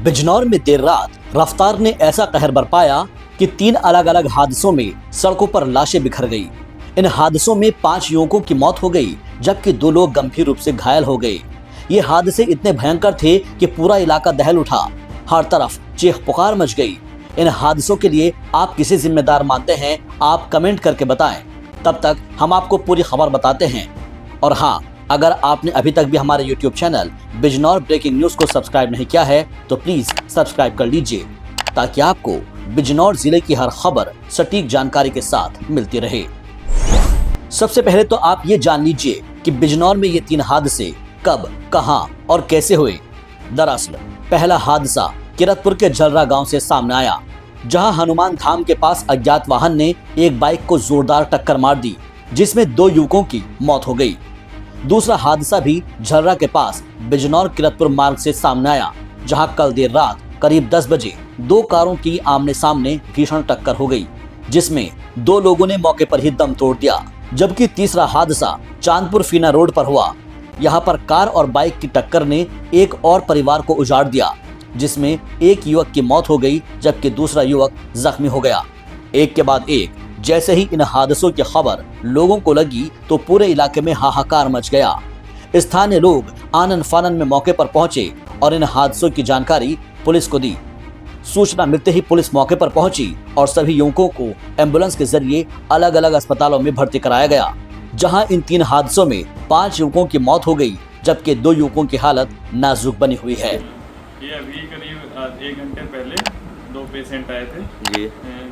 बिजनौर में देर रात रफ्तार ने ऐसा कहर बरपाया कि 3 अलग अलग हादसों में सड़कों पर लाशें बिखर गई। इन हादसों में 5 युवकों की मौत हो गई, जबकि 2 लोग गंभीर रूप से घायल हो गए। ये हादसे इतने भयंकर थे कि पूरा इलाका दहल उठा, हर तरफ चीख पुकार मच गई। इन हादसों के लिए आप किसे जिम्मेदार मानते हैं, आप कमेंट करके बताएं। तब तक हम आपको पूरी खबर बताते हैं। और हाँ, अगर आपने अभी तक भी हमारे YouTube channel Bijnor breaking news को सब्सक्राइब नहीं किया है तो प्लीज सब्सक्राइब कर लीजिए, ताकि आपको बिजनौर जिले की हर खबर सटीक जानकारी के साथ मिलती रहे। सबसे पहले तो आप ये जान लीजिए कि बिजनौर में ये 3 हादसे कब, कहां और कैसे हुए। दरअसल पहला हादसा किरतपुर के झलरा गांव से सामने आया, जहां हनुमान धाम के पास अज्ञात वाहन ने एक बाइक को जोरदार टक्कर मार दी, जिसमें 2 युवकों की मौत हो गई। दूसरा हादसा भी झलरा के पास बिजनौर किरतपुर मार्ग से सामने आया, जहां कल देर रात करीब 10 बजे 2 कारों की आमने सामने भीषण टक्कर हो गई, जिसमें 2 लोगों ने मौके पर ही दम तोड़ दिया। जबकि तीसरा हादसा चांदपुर फीना रोड पर हुआ। यहाँ पर कार और बाइक की टक्कर ने एक और परिवार को उजाड़ दिया, जिसमें एक युवक की मौत हो गई, जबकि दूसरा युवक जख्मी हो गया। एक के बाद एक जैसे ही इन हादसों की खबर लोगों को लगी तो पूरे इलाके में हाहाकार मच गया। स्थानीय लोग आनन फानन में मौके पर पहुंचे और इन हादसों की जानकारी पुलिस को दी। सूचना मिलते ही पुलिस मौके पर पहुंची और सभी युवकों को एम्बुलेंस के जरिए अलग अलग अस्पतालों में भर्ती कराया गया, जहां इन 3 हादसों में 5 युवकों की मौत हो गई, जबकि 2 युवकों की हालत नाजुक बनी हुई है। ये अभी करीब 1 घंटे पहले 2 पेशेंट आए थे जी,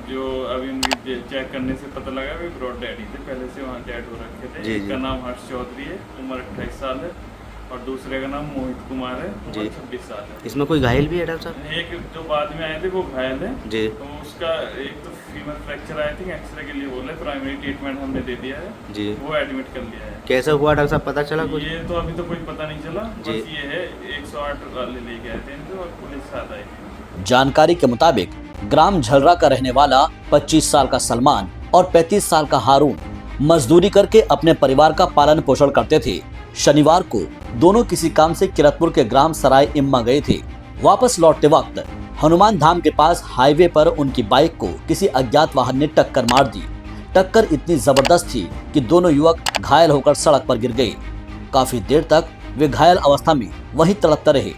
जो अभी उनकी चेक करने से पता लगा वे ब्रॉड डेड ही थे, पहले से वहाँ डेड हो रखे थे। जी, एक का नाम हर्ष चौधरी है, उम्र 28 साल है, और दूसरे का नाम मोहित कुमार है, उम्र 26 साल है। इसमें कोई घायल भी है डॉक्टर साहब? एक जो बाद में आए थे वो घायल है जी, तो उसका एक तो femur fracture I think x-ray के लिए बोले, प्राइमरी ट्रीटमेंट हमने दे दिया है जी। वो एडमिट कर लिया है। कैसा हुआ डॉक्टर साहब, पता चला कुछ? ये तो अभी तो कुछ पता नहीं चला, जी। बस ये है 108 वाले लेके आए थे इनको और पुलिस साथ आई थी। जानकारी के मुताबिक ग्राम झलरा का रहने वाला 25 साल का सलमान और 35 साल का हारून मजदूरी करके अपने परिवार का पालन पोषण करते थे। शनिवार को दोनों किसी काम से किरतपुर के ग्राम सराय इम्मा गए थे। वापस लौटते वक्त हनुमान धाम के पास हाईवे पर उनकी बाइक को किसी अज्ञात वाहन ने टक्कर मार दी। टक्कर इतनी जबरदस्त थी कि दोनों युवक घायल होकर सड़क पर गिर गए। काफी देर तक वे घायल अवस्था में वहीं तड़पते रहे।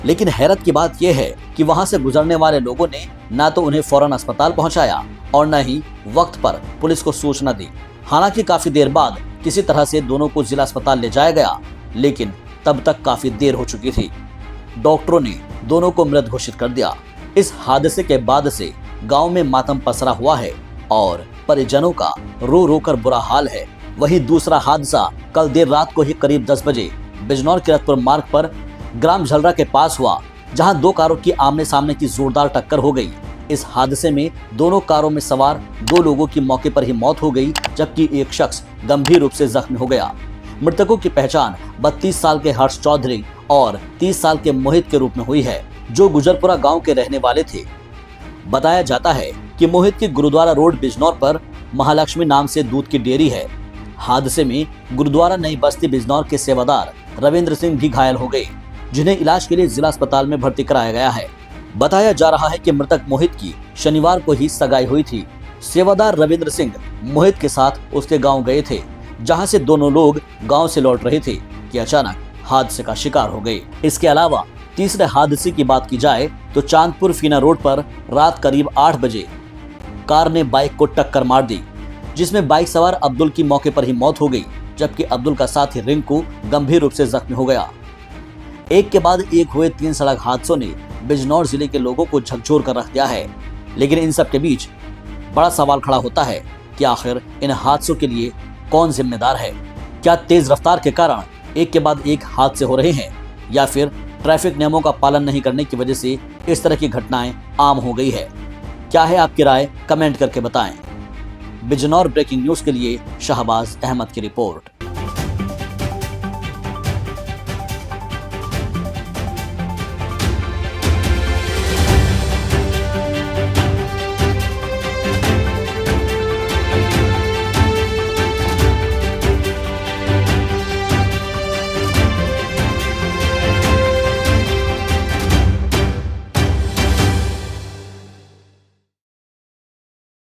लेकिन हैरत की बात यह है कि वहां से गुजरने वाले लोगों ने न तो उन्हें फौरन अस्पताल पहुंचाया और न ही वक्त पर पुलिस को सूचना दी। हालांकि काफी देर बाद किसी तरह से दोनों को जिला अस्पताल ले जाया गया, लेकिन तब तक काफी देर हो चुकी थी। डॉक्टरों ने दोनों को मृत घोषित कर दिया। इस हादसे के बाद से गांव में मातम पसरा हुआ है और परिजनों का रो रो कर बुरा हाल है। वहीं दूसरा हादसा कल देर रात को ही करीब 10 बजे बिजनौर किरतपुर मार्ग पर ग्राम झलरा के पास हुआ, जहां 2 कारों की आमने सामने की जोरदार टक्कर हो गई। इस हादसे में दोनों कारों में सवार 2 लोगों की मौके पर ही मौत हो गई, जबकि एक शख्स गंभीर रूप से जख्मी हो गया। मृतकों की पहचान 32 साल के हर्ष चौधरी और 30 साल के मोहित के रूप में हुई है, जो गुजरपुरा गांव के रहने वाले थे। बताया जाता है कि मोहित की गुरुद्वारा रोड बिजनौर पर महालक्ष्मी नाम से दूध की डेयरी है। हादसे में गुरुद्वारा नई बस्ती बिजनौर के सेवादार रविंद्र सिंह भी घायल हो गए, जिन्हें इलाज के लिए जिला अस्पताल में भर्ती कराया गया है। बताया जा रहा है कि मृतक मोहित की शनिवार को ही सगाई हुई थी। सेवादार रविंद्र सिंह मोहित के साथ उसके गांव गए थे, जहां से दोनों लोग गांव से लौट रहे थे कि अचानक हादसे का शिकार हो गए। इसके अलावा तीसरे हादसे की बात की जाए तो चांदपुर फीना रोड पर रात करीब 8 बजे कार ने बाइक को टक्कर मार दी, जिसमें बाइक सवार अब्दुल की मौके पर ही मौत हो गई, जबकि अब्दुल का साथी रिंकू गंभीर रूप से जख्मी हो गया। एक के बाद एक हुए 3 सड़क हादसों ने बिजनौर जिले के लोगों को झकझोर कर रख दिया है। लेकिन इन सब के बीच बड़ा सवाल खड़ा होता है कि आखिर इन हादसों के लिए कौन जिम्मेदार है? क्या तेज रफ्तार के कारण एक के बाद एक हादसे हो रहे हैं, या फिर ट्रैफिक नियमों का पालन नहीं करने की वजह से इस तरह की घटनाएं आम हो गई है? क्या है आपकी राय? कमेंट करके बताएं। बिजनौर ब्रेकिंग न्यूज के लिए शाहबाज अहमद की रिपोर्ट।